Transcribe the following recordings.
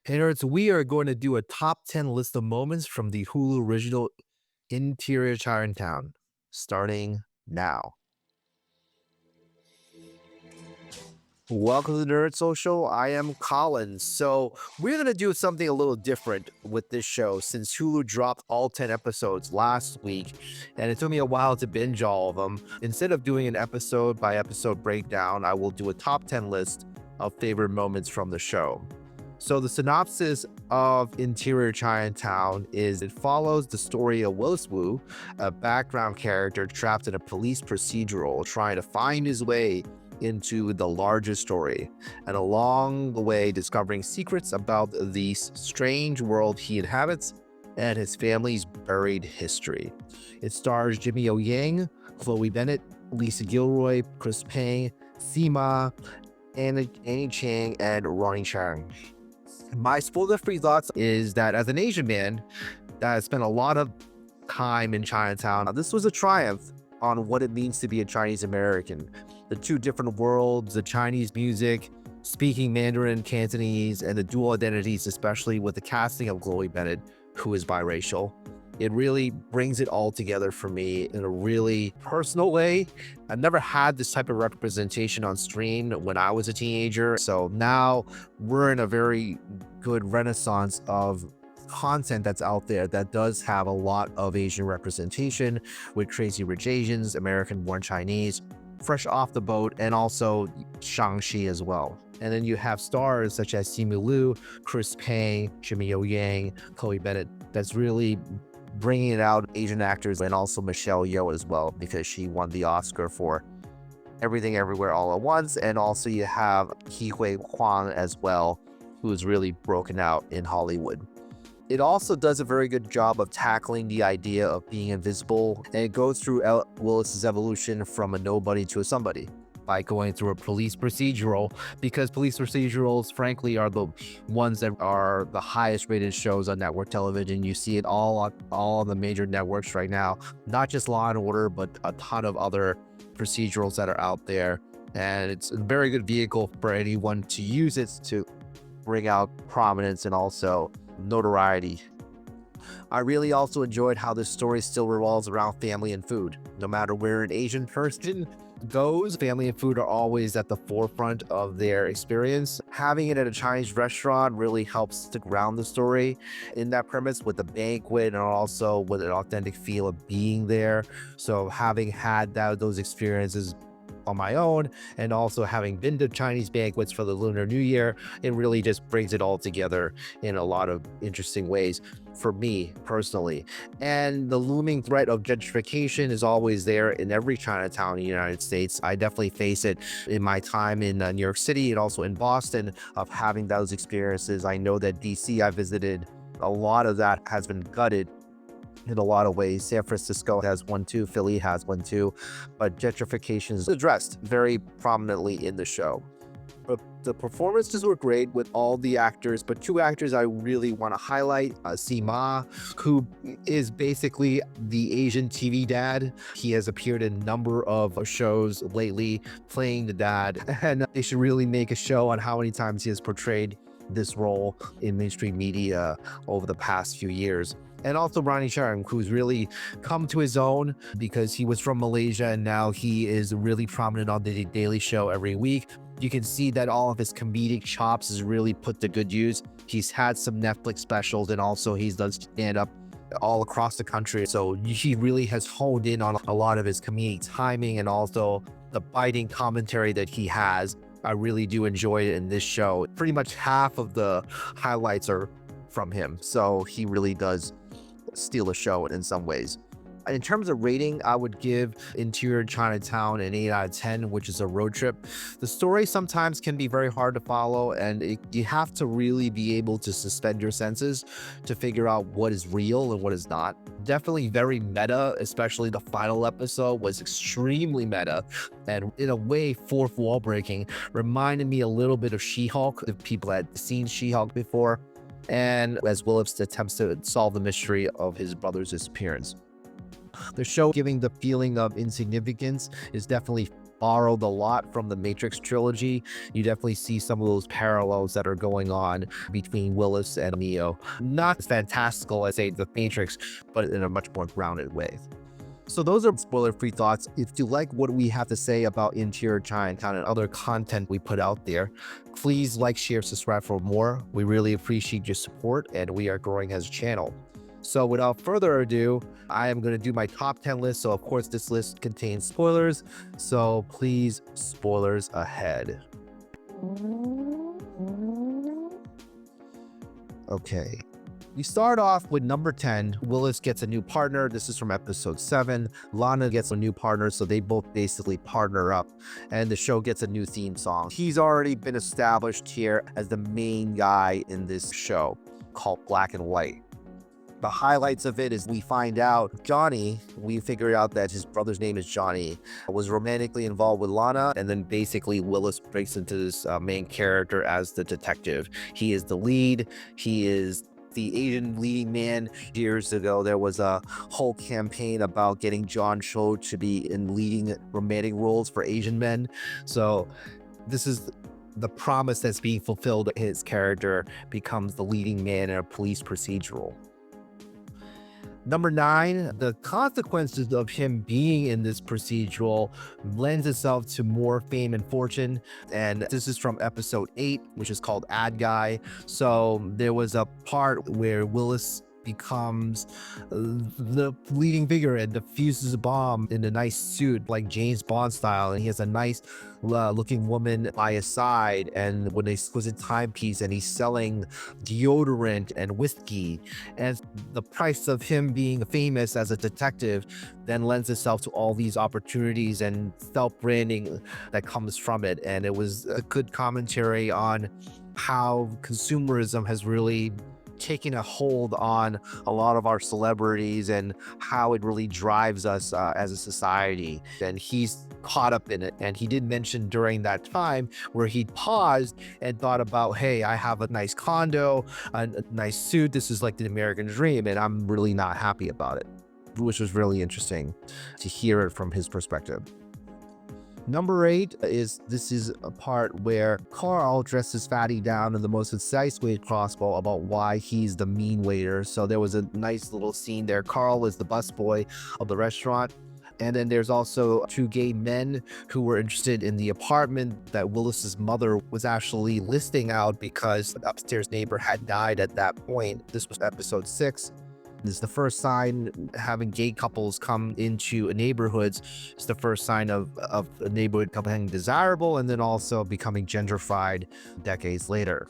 Hey nerds, we are going to do a top 10 list of moments from the Hulu original Interior Chinatown, starting now. Welcome to the Nerd Social. I am Colin. So, we're going to do something a little different with this show since Hulu dropped all 10 episodes last week, and it took me a while to binge all of them. Instead of doing an episode by episode breakdown, I will do a top 10 list of favorite moments from the show. So the synopsis of Interior Chinatown is it follows the story of Willis Wu, a background character trapped in a police procedural trying to find his way into the larger story, and along the way discovering secrets about the strange world he inhabits and his family's buried history. It stars Jimmy O Yang, Chloe Bennet, Lisa Gilroy, Chris Pang, Sima, Annie Chang, and Ronny Chang. My spoiler-free thoughts is that as an Asian man that has spent a lot of time in Chinatown, this was a triumph on what it means to be a Chinese American. The two different worlds, the Chinese music, speaking Mandarin, Cantonese, and the dual identities, especially with the casting of Chloe Bennet, who is biracial. It really brings it all together for me in a really personal way. I've never had this type of representation on screen when I was a teenager. So now we're in a very good renaissance of content that's out there that does have a lot of Asian representation with Crazy Rich Asians, American Born Chinese, Fresh Off the Boat, and also Shang-Chi as well. And then you have stars such as Simu Liu, Chris Pang, Jimmy O Yang, Chloe Bennet. That's really bringing out Asian actors, and also Michelle Yeoh as well, because she won the Oscar for Everything Everywhere All at Once. And also you have Ke Huy Quan as well, who is really broken out in Hollywood. It also does a very good job of tackling the idea of being invisible, and it goes through Willis's evolution from a nobody to a somebody by going through a police procedural, because police procedurals frankly are the ones that are the highest rated shows on network television. You see it all the major networks right now, not just Law and Order, but a ton of other procedurals that are out there, and it's a very good vehicle for anyone to use it to bring out prominence and also notoriety. I really also enjoyed how this story still revolves around family and food. No matter where an Asian person goes, family and food are always at the forefront of their experience. Having it at a Chinese restaurant really helps to ground the story in that premise with the banquet, and also with an authentic feel of being there. So having had those experiences on my own, and also having been to Chinese banquets for the Lunar New Year, it really just brings it all together in a lot of interesting ways for me personally. And the looming threat of gentrification is always there in every Chinatown in the United States. I definitely face it in my time in New York City and also in Boston, of having those experiences. I know that DC I visited, a lot of that has been gutted in a lot of ways. San Francisco has one too, Philly has one too, but gentrification is addressed very prominently in the show. But the performances were great with all the actors, but two actors I really want to highlight. Sima, who is basically the Asian TV dad. He has appeared in a number of shows lately playing the dad, and they should really make a show on how many times he has portrayed this role in mainstream media over the past few years. And also Ronny Chang, who's really come to his own because he was from Malaysia and now he is really prominent on the Daily Show every week. You can see that all of his comedic chops is really put to good use. He's had some Netflix specials, and also he's done stand-up all across the country. So he really has honed in on a lot of his comedic timing, and also the biting commentary that he has. I really do enjoy it in this show. Pretty much half of the highlights are from him, so he really does steal a show in some ways. In terms of rating, I would give Interior Chinatown an 8 out of 10, which is a road trip. The story sometimes can be very hard to follow, and you have to really be able to suspend your senses to figure out what is real and what is not. Definitely very meta, especially the final episode was extremely meta, and in a way fourth wall breaking. Reminded me a little bit of She-Hulk, if people had seen She-Hulk before, and as Willis attempts to solve the mystery of his brother's disappearance. The show giving the feeling of insignificance is definitely borrowed a lot from the Matrix trilogy. You definitely see some of those parallels that are going on between Willis and Neo. Not as fantastical as, say, the Matrix, but in a much more grounded way. So those are spoiler-free thoughts. If you like what we have to say about Interior Chinatown and other content we put out there, please like, share, subscribe for more. We really appreciate your support, and we are growing as a channel. So without further ado, I am going to do my top 10 list. So of course, this list contains spoilers. So please, spoilers ahead. Okay. We start off with number 10. Willis gets a new partner. This is from episode 7. Lana gets a new partner, so they both basically partner up, and the show gets a new theme song. He's already been established here as the main guy in this show called Black and White. The highlights of it is we find out Johnny, we figure out that his brother's name is Johnny, was romantically involved with Lana, and then basically Willis breaks into this main character as the detective. He is the lead. He is the Asian leading man. Years ago, there was a whole campaign about getting John Cho to be in leading romantic roles for Asian men. So this is the promise that's being fulfilled. His character becomes the leading man in a police procedural. Number 9, the consequences of him being in this procedural lends itself to more fame and fortune. And this is from episode 8, which is called Ad Guy. So there was a part where Willis becomes the leading figure and defuses a bomb in a nice suit like James Bond style, and he has a nice looking woman by his side and with an exquisite timepiece, and he's selling deodorant and whiskey, and the price of him being famous as a detective then lends itself to all these opportunities and self-branding that comes from it. And it was a good commentary on how consumerism has really taking a hold on a lot of our celebrities and how it really drives us as a society. And he's caught up in it. And he did mention during that time where he paused and thought about, hey, I have a nice condo, a nice suit. This is like the American dream, and I'm really not happy about it, which was really interesting to hear it from his perspective. Number 8 is, this is a part where Carl dresses Fatty down in the most concise way possible about why he's the mean waiter. So there was a nice little scene there. Carl is the busboy of the restaurant. And then there's also 2 gay men who were interested in the apartment that Willis's mother was actually listing out because the upstairs neighbor had died at that point. This was episode 6. This is the first sign having gay couples come into neighborhoods. It's the first sign of a neighborhood becoming desirable and then also becoming gentrified decades later.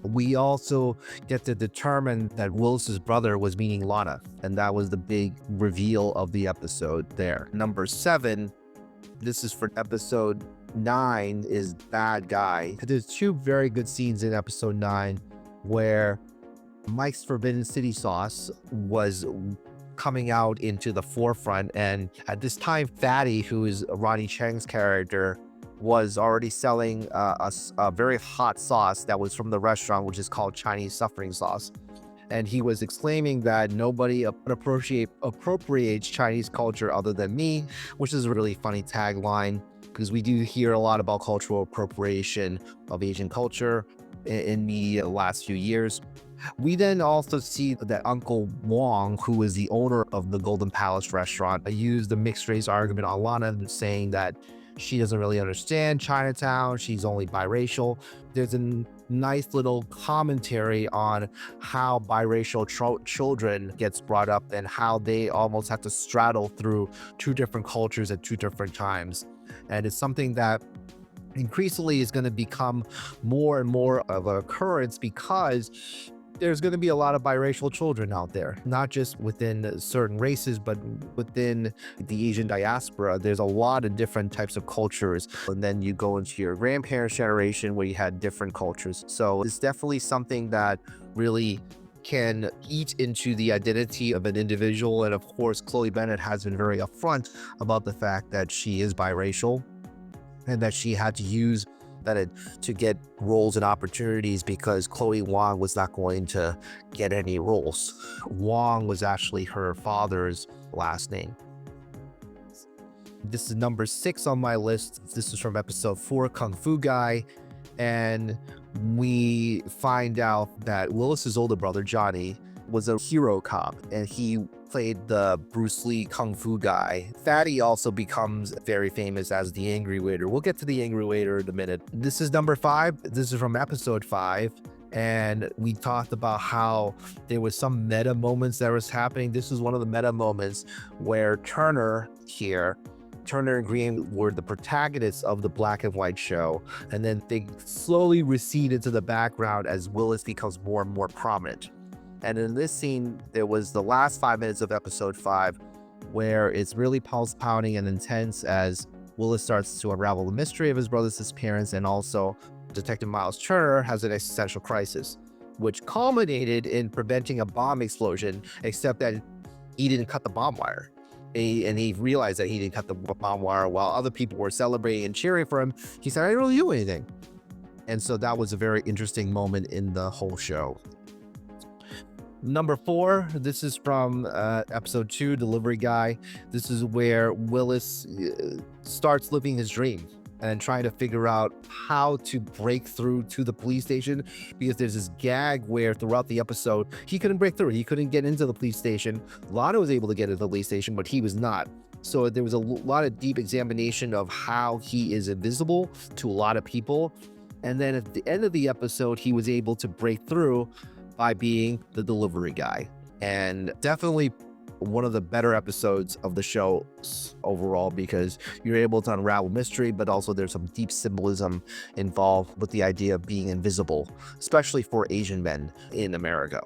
We also get to determine that Willis's brother was meaning Lana, and that was the big reveal of the episode there. Number 7, this is for episode 9, is Bad Guy. There's 2 very good scenes in episode 9 where Mike's Forbidden City sauce was coming out into the forefront, and at this time Fatty, who is Ronny Chang's character, was already selling a very hot sauce that was from the restaurant, which is called Chinese suffering sauce. And he was exclaiming that nobody appropriates Chinese culture other than me, which is a really funny tagline, because we do hear a lot about cultural appropriation of Asian culture in media the last few years. We then also see that Uncle Wong, who is the owner of the Golden Palace restaurant, used the mixed race argument on Lana, saying that she doesn't really understand Chinatown, she's only biracial. There's a nice little commentary on how biracial children gets brought up and how they almost have to straddle through 2 different cultures at 2 different times. And it's something that increasingly is going to become more and more of an occurrence, because there's going to be a lot of biracial children out there, not just within certain races, but within the Asian diaspora. There's a lot of different types of cultures. And then you go into your grandparents' generation where you had different cultures. So it's definitely something that really can eat into the identity of an individual. And of course, Chloe Bennet has been very upfront about the fact that she is biracial and that she had to use Bennet to get roles and opportunities because Chloe Wong was not going to get any roles. Wong was actually her father's last name. This is number 6 on my list. This is from episode 4, Kung Fu Guy. And we find out that Willis's older brother, Johnny, was a hero cop, and he played the Bruce Lee Kung Fu Guy. Fatty also becomes very famous as the Angry Waiter. We'll get to the Angry Waiter in a minute. This is number 5. This is from episode 5. And we talked about how there was some meta moments that was happening. This is one of the meta moments where Turner and Green were the protagonists of the black and white show, and then they slowly recede into the background as Willis becomes more and more prominent. And in this scene, there was the last 5 minutes of episode 5 where it's really pulse pounding and intense as Willis starts to unravel the mystery of his brother's disappearance, and also Detective Miles Turner has an existential crisis, which culminated in preventing a bomb explosion, except that he didn't cut the bomb wire. And he realized that he didn't cut the bomb wire while other people were celebrating and cheering for him. He said, I didn't really do anything. And so that was a very interesting moment in the whole show. Number 4, this is from episode 2, Delivery Guy. This is where Willis starts living his dream and trying to figure out how to break through to the police station, because there's this gag where throughout the episode, he couldn't break through. He couldn't get into the police station. Lana was able to get into the police station, but he was not. So there was a lot of deep examination of how he is invisible to a lot of people. And then at the end of the episode, he was able to break through by being the delivery guy. And definitely one of the better episodes of the show overall, because you're able to unravel mystery, but also there's some deep symbolism involved with the idea of being invisible, especially for Asian men in America.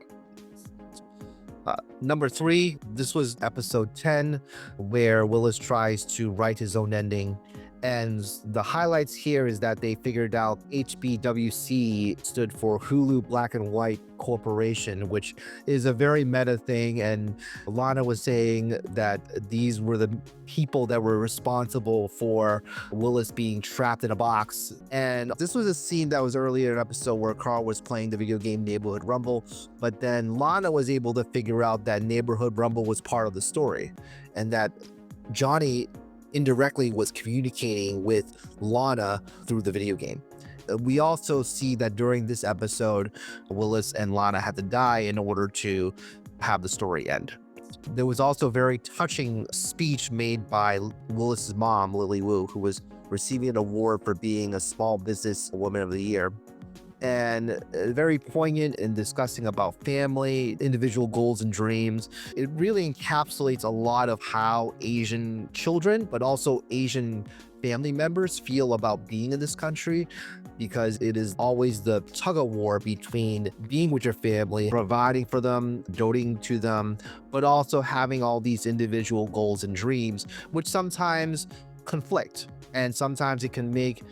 Number 3, this was episode 10, where Willis tries to write his own ending. And the highlights here is that they figured out HBWC stood for Hulu Black and White Corporation, which is a very meta thing. And Lana was saying that these were the people that were responsible for Willis being trapped in a box. And this was a scene that was earlier in an episode where Carl was playing the video game Neighborhood Rumble, but then Lana was able to figure out that Neighborhood Rumble was part of the story, and that Johnny indirectly was communicating with Lana through the video game. We also see that during this episode, Willis and Lana had to die in order to have the story end. There was also a very touching speech made by Willis's mom, Willis Wu, who was receiving an award for being a small business woman of the year. And very poignant in discussing about family, individual goals and dreams. It really encapsulates a lot of how Asian children, but also Asian family members feel about being in this country, because it is always the tug of war between being with your family, providing for them, doting to them, but also having all these individual goals and dreams, which sometimes conflict, and sometimes it can make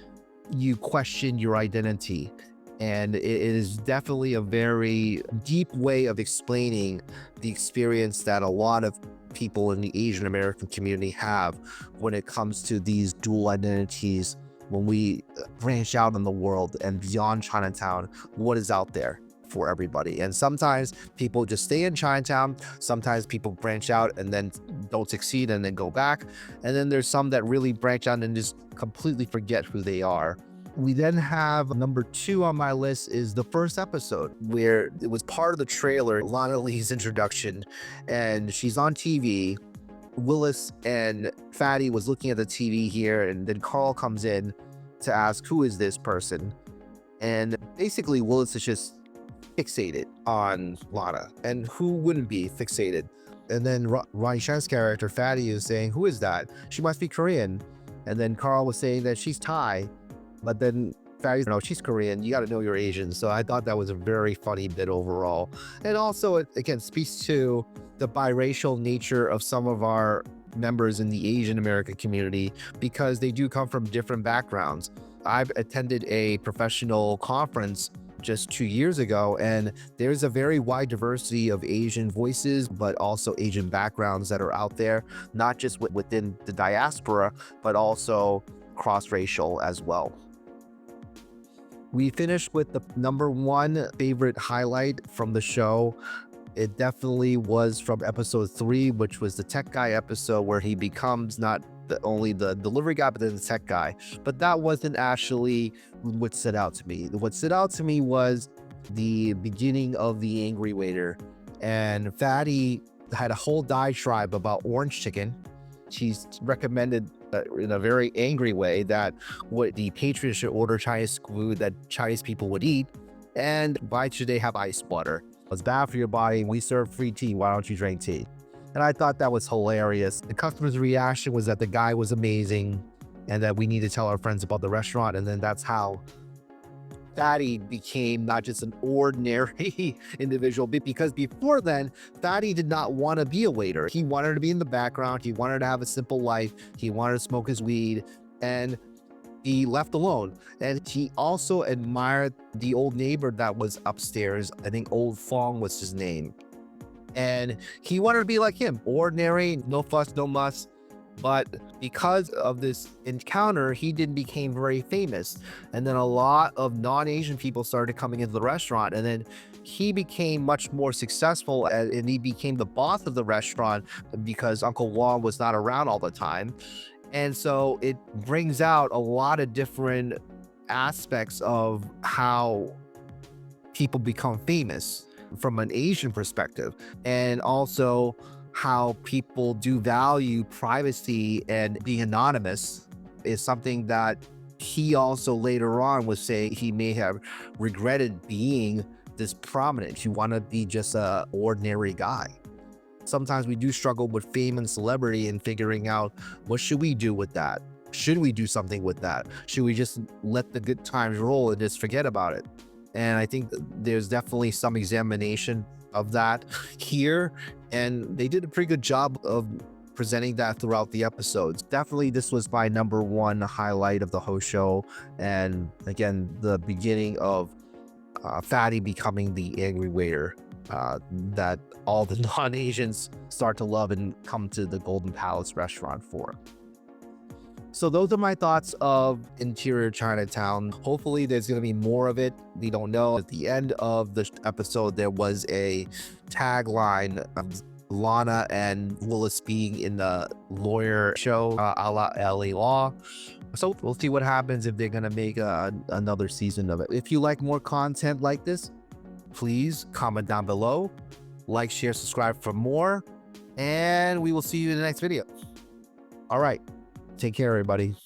you question your identity. And it is definitely a very deep way of explaining the experience that a lot of people in the Asian American community have when it comes to these dual identities. When we branch out in the world and beyond Chinatown, what is out there for everybody? And sometimes people just stay in Chinatown. Sometimes people branch out and then don't succeed and then go back. And then there's some that really branch out and just completely forget who they are. We then have number 2 on my list is the first episode, where it was part of the trailer, Lana Lee's introduction, and she's on TV. Willis and Fatty was looking at the TV here, and then Carl comes in to ask, who is this person? And basically Willis is just fixated on Lana, and who wouldn't be fixated? And then Ronny Chang's character, Fatty, is saying, who is that? She must be Korean. And then Carl was saying that she's Thai. But then Fatty's, no, she's Korean. You got to know you're Asian. So I thought that was a very funny bit overall. And also, it again speaks to the biracial nature of some of our members in the Asian American community, because they do come from different backgrounds. I've attended a professional conference just 2 years ago, and there's a very wide diversity of Asian voices, but also Asian backgrounds that are out there, not just within the diaspora, but also cross-racial as well. We finished with the number 1 favorite highlight from the show. It definitely was from episode 3, which was the tech guy episode, where he becomes not only the delivery guy, but then the tech guy. But that wasn't actually what stood out to me. What stood out to me was the beginning of the angry waiter, and Fatty had a whole diatribe about orange chicken. She's recommended in a very angry way that what the patrons should order Chinese food that Chinese people would eat, and why should they have ice water? It's bad for your body. We serve free tea. Why don't you drink tea? And I thought that was hilarious. The customer's reaction was that the guy was amazing and that we need to tell our friends about the restaurant. And then that's how Fatty became not just an ordinary individual, but because before then, Fatty did not want to be a waiter. He wanted to be in the background. He wanted to have a simple life. He wanted to smoke his weed, and he left alone. And he also admired the old neighbor that was upstairs. I think Old Fong was his name. And he wanted to be like him, ordinary, no fuss, no muss. But because of this encounter, he then became very famous. And then a lot of non-Asian people started coming into the restaurant. And then he became much more successful, and he became the boss of the restaurant because Uncle Wong was not around all the time. And so it brings out a lot of different aspects of how people become famous from an Asian perspective, and also how people do value privacy, and being anonymous is something that he also later on would say he may have regretted being this prominent. You want to be just a ordinary guy. Sometimes we do struggle with fame and celebrity and figuring out, what should we do with that? Should we do something with that? Should we just let the good times roll and just forget about it? And I think there's definitely some examination of that here, and they did a pretty good job of presenting that throughout the episodes. Definitely, this was my #1 highlight of the whole show, and again, the beginning of Fatty becoming the angry waiter that all the non-Asians start to love and come to the Golden Palace restaurant for. So those are my thoughts of Interior Chinatown. Hopefully there's going to be more of it. We don't know. At the end of the episode, there was a tagline of Lana and Willis being in the lawyer show, a la LA Law. So we'll see what happens if they're going to make another season of it. If you like more content like this, please comment down below. Like, share, subscribe for more. And we will see you in the next video. All right. Take care, everybody.